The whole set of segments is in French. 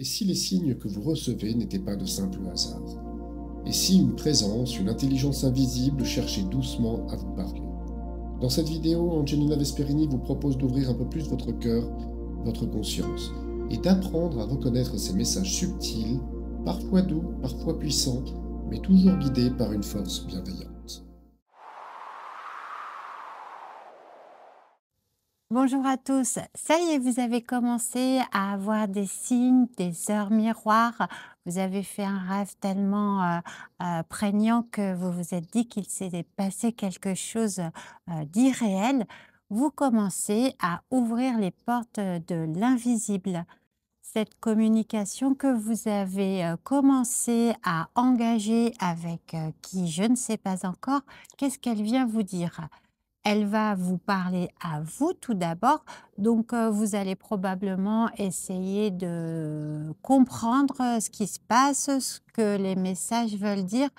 Et si les signes que vous recevez n'étaient pas de simples hasards? Et si une présence, une intelligence invisible cherchait doucement à vous parler? Dans cette vidéo, Angelina Vesperini vous propose d'ouvrir un peu plus votre cœur, votre conscience, et d'apprendre à reconnaître ces messages subtils, parfois doux, parfois puissants, mais toujours guidés par une force bienveillante. Bonjour à tous. Ça y est, vous avez commencé à avoir des signes, des heures miroirs. Vous avez fait un rêve tellement prégnant que vous vous êtes dit qu'il s'était passé quelque chose d'irréel. Vous commencez à ouvrir les portes de l'invisible. Cette communication que vous avez commencé à engager avec qui je ne sais pas encore, qu'est-ce qu'elle vient vous dire? Elle va vous parler à vous tout d'abord, donc vous allez probablement essayer de comprendre ce qui se passe, ce que les messages veulent dire.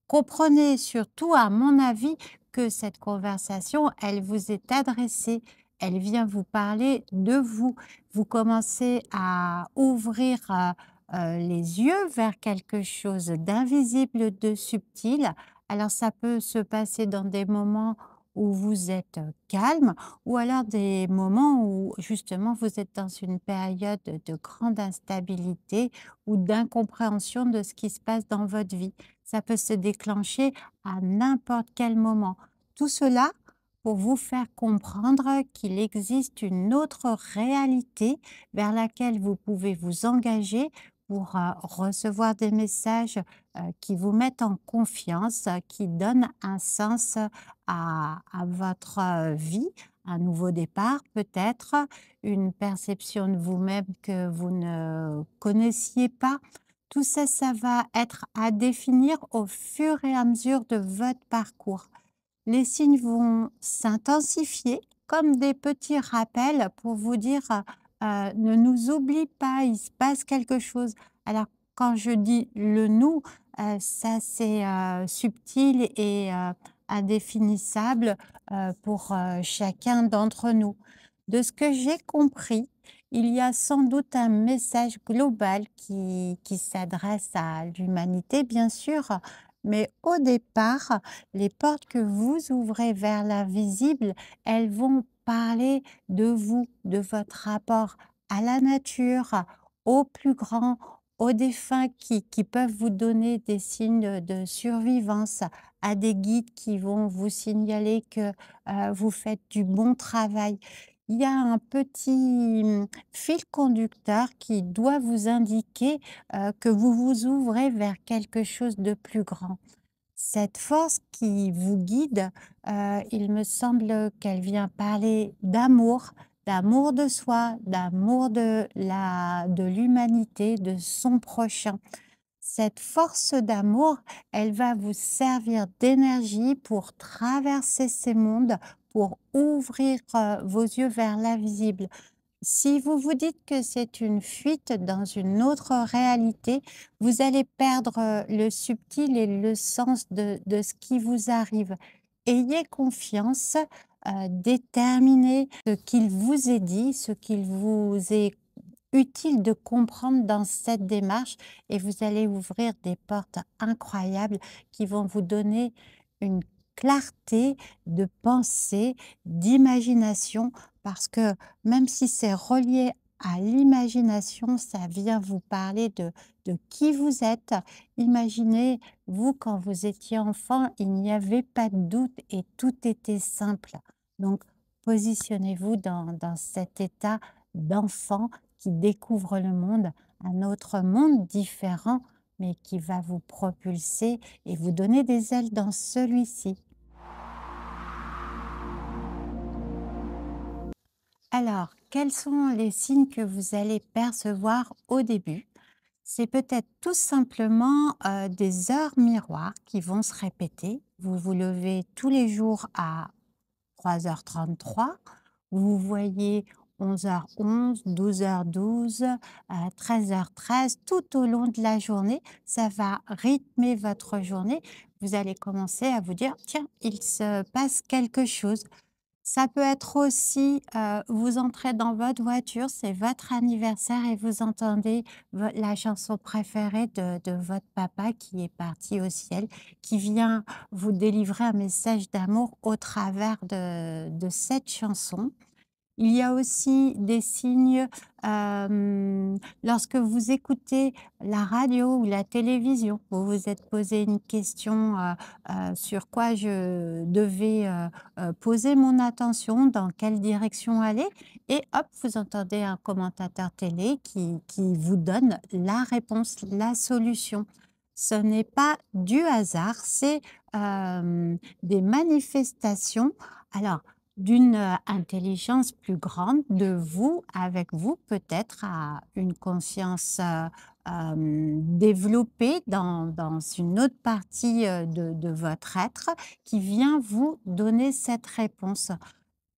Comprenez surtout, à mon avis, que cette conversation, elle vous est adressée. Elle vient vous parler de vous. Vous commencez à ouvrir les yeux vers quelque chose d'invisible, de subtil. Alors ça peut se passer dans des moments où vous êtes calme ou alors des moments où justement vous êtes dans une période de grande instabilité ou d'incompréhension de ce qui se passe dans votre vie. Ça peut se déclencher à n'importe quel moment. Tout cela pour vous faire comprendre qu'il existe une autre réalité vers laquelle vous pouvez vous engager pour recevoir des messages qui vous mettent en confiance, qui donnent un sens à votre vie, un nouveau départ peut-être, une perception de vous-même que vous ne connaissiez pas. Tout ça, ça va être à définir au fur et à mesure de votre parcours. Les signes vont s'intensifier comme des petits rappels pour vous dire ne nous oublie pas, il se passe quelque chose. Alors, quand je dis le nous, ça c'est subtil et indéfinissable pour chacun d'entre nous. De ce que j'ai compris, il y a sans doute un message global qui s'adresse à l'humanité, bien sûr, mais au départ, les portes que vous ouvrez vers l'invisible, elles vont parler de vous, de votre rapport à la nature, au plus grand, aux défunts qui peuvent vous donner des signes de survivance, à des guides qui vont vous signaler que vous faites du bon travail. Il y a un petit fil conducteur qui doit vous indiquer que vous vous ouvrez vers quelque chose de plus grand. Cette force qui vous guide, il me semble qu'elle vient parler d'amour, d'amour de soi, d'amour de l'humanité, de son prochain. Cette force d'amour, elle va vous servir d'énergie pour traverser ces mondes, pour ouvrir vos yeux vers l'invisible. Si vous vous dites que c'est une fuite dans une autre réalité, vous allez perdre le subtil et le sens de ce qui vous arrive. Ayez confiance, déterminez ce qu'il vous est dit, ce qu'il vous est utile de comprendre dans cette démarche et vous allez ouvrir des portes incroyables qui vont vous donner une clarté de pensée, d'imagination, parce que même si c'est relié à l'imagination, ça vient vous parler de qui vous êtes. Imaginez, vous, quand vous étiez enfant, il n'y avait pas de doute et tout était simple. Donc, positionnez-vous dans cet état d'enfant qui découvre le monde, un autre monde différent, mais qui va vous propulser et vous donner des ailes dans celui-ci. Alors, quels sont les signes que vous allez percevoir au début? C'est peut-être tout simplement des heures miroirs qui vont se répéter. Vous vous levez tous les jours à 3h33. Vous voyez 11h11, 12h12, 13h13, tout au long de la journée. Ça va rythmer votre journée. Vous allez commencer à vous dire, tiens, il se passe quelque chose. Ça peut être aussi, vous entrez dans votre voiture, c'est votre anniversaire et vous entendez la chanson préférée de votre papa qui est parti au ciel, qui vient vous délivrer un message d'amour au travers de cette chanson. Il y a aussi des signes, lorsque vous écoutez la radio ou la télévision, vous vous êtes posé une question, sur quoi je devais, poser mon attention, dans quelle direction aller et hop, vous entendez un commentateur télé qui vous donne la réponse, la solution. Ce n'est pas du hasard, c'est, des manifestations. Alors d'une, intelligence plus grande de vous, avec vous, peut-être à une conscience, développée dans une autre partie, de votre être qui vient vous donner cette réponse.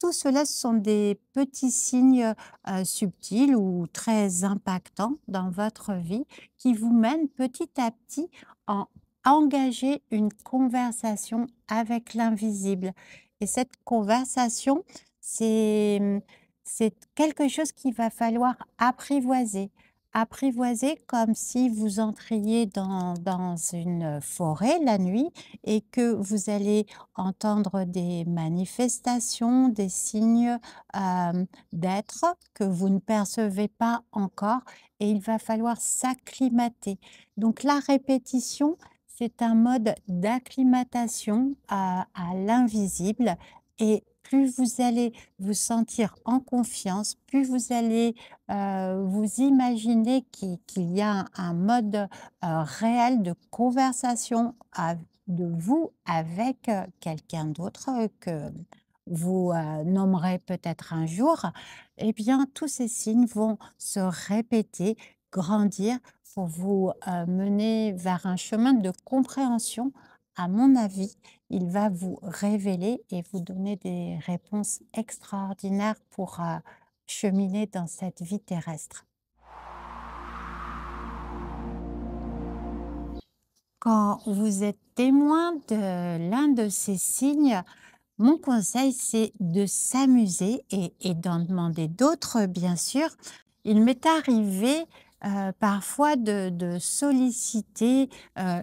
Tout cela, ce sont des petits signes, subtils ou très impactants dans votre vie qui vous mènent petit à petit à engager une conversation avec l'invisible et cette conversation, c'est, c'est quelque chose qu'il va falloir apprivoiser. Apprivoiser comme si vous entriez dans une forêt la nuit et que vous allez entendre des manifestations, des signes, d'être que vous ne percevez pas encore et il va falloir s'acclimater. Donc la répétition, c'est un mode d'acclimatation à l'invisible et plus vous allez vous sentir en confiance, plus vous allez, vous imaginer qu'il y a un mode, réel de conversation de vous avec, quelqu'un d'autre, que vous, nommerez peut-être un jour, eh bien, tous ces signes vont se répéter, grandir pour vous, mener vers un chemin de compréhension. À mon avis, il va vous révéler et vous donner des réponses extraordinaires pour, cheminer dans cette vie terrestre. Quand vous êtes témoin de l'un de ces signes, mon conseil, c'est de s'amuser et d'en demander d'autres, bien sûr. Il m'est arrivé, parfois de solliciter,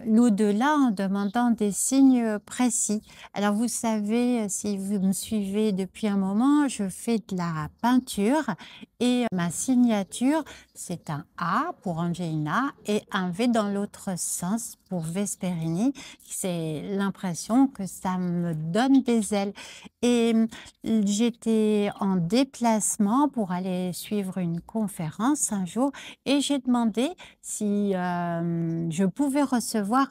l'au-delà en demandant des signes, précis. Alors vous savez, si vous me suivez depuis un moment, je fais de la peinture et ma signature, c'est un A pour Angelina et un V dans l'autre sens pour Vesperini. C'est l'impression que ça me donne des ailes et j'étais en déplacement pour aller suivre une conférence un jour et j'ai demandé si, je pouvais recevoir,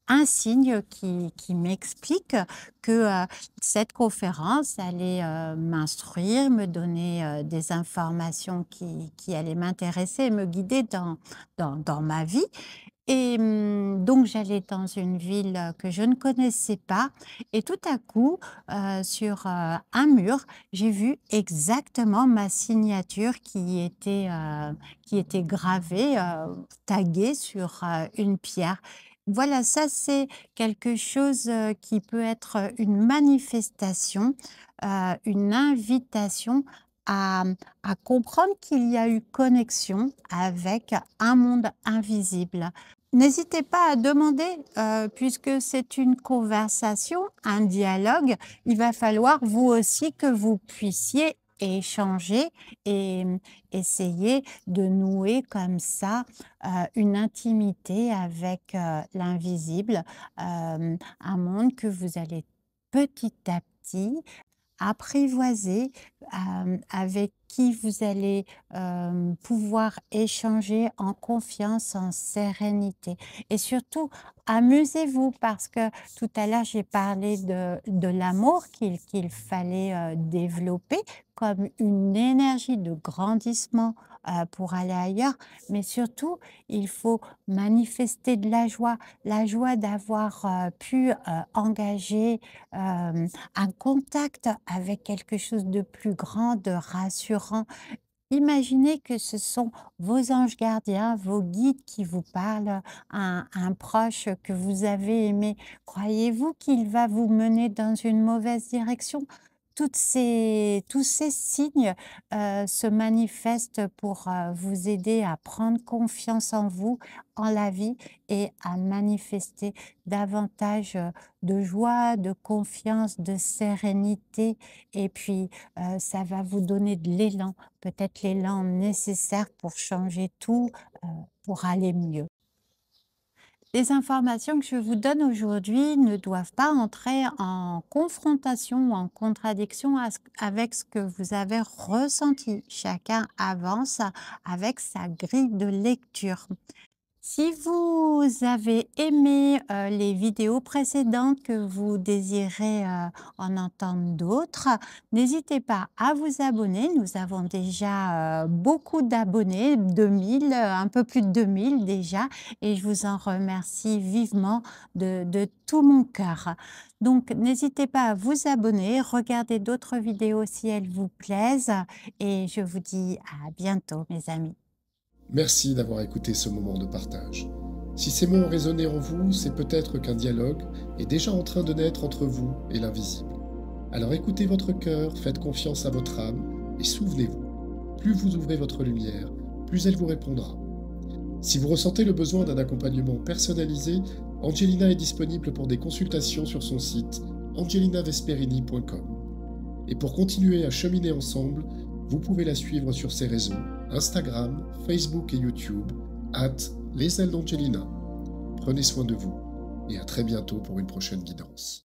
un signe qui m'explique que, cette conférence allait, m'instruire, me donner, des informations qui allaient m'intéresser et me guider dans ma vie et donc j'allais dans une ville, que je ne connaissais pas et tout à coup, sur, un mur, j'ai vu exactement ma signature qui était gravée, taguée sur, une pierre. Voilà, ça c'est quelque chose, qui peut être une manifestation, une invitation à à comprendre qu'il y a eu connexion avec un monde invisible. N'hésitez pas à demander, puisque c'est une conversation, un dialogue, il va falloir vous aussi que vous puissiez échanger et essayer de nouer comme ça, une intimité avec, l'invisible, un monde que vous allez petit à petit apprivoiser, avec qui vous allez, pouvoir échanger en confiance, en sérénité et surtout amusez-vous parce que tout à l'heure j'ai parlé de l'amour qu'il fallait, développer comme une énergie de grandissement, pour aller ailleurs, mais surtout il faut manifester de la joie d'avoir, pu, engager, un contact avec quelque chose de plus grand, de rassurant. Imaginez que ce sont vos anges gardiens, vos guides qui vous parlent, un proche que vous avez aimé. Croyez-vous qu'il va vous mener dans une mauvaise direction? tous ces signes se manifestent pour vous aider à prendre confiance en vous, en la vie et à manifester davantage de joie, de confiance, de sérénité. Et puis, ça va vous donner de l'élan, peut-être l'élan nécessaire pour changer tout, pour aller mieux. Les informations que je vous donne aujourd'hui ne doivent pas entrer en confrontation ou en contradiction avec ce que vous avez ressenti. Chacun avance avec sa grille de lecture. Si vous avez aimé, les vidéos précédentes, que vous désirez, en entendre d'autres, n'hésitez pas à vous abonner. Nous avons déjà, beaucoup d'abonnés, 2 000, un peu plus de 2 000 déjà, et je vous en remercie vivement de tout mon cœur. Donc n'hésitez pas à vous abonner, regardez d'autres vidéos si elles vous plaisent et je vous dis à bientôt mes amis. Merci d'avoir écouté ce moment de partage. Si ces mots ont résonné en vous, c'est peut-être qu'un dialogue est déjà en train de naître entre vous et l'invisible. Alors écoutez votre cœur, faites confiance à votre âme et souvenez-vous, plus vous ouvrez votre lumière, plus elle vous répondra. Si vous ressentez le besoin d'un accompagnement personnalisé, Angelina est disponible pour des consultations sur son site angelinavesperini.com. Et pour continuer à cheminer ensemble, vous pouvez la suivre sur ses réseaux Instagram, Facebook et YouTube, @lesailes d'Angelina. Prenez soin de vous et à très bientôt pour une prochaine guidance.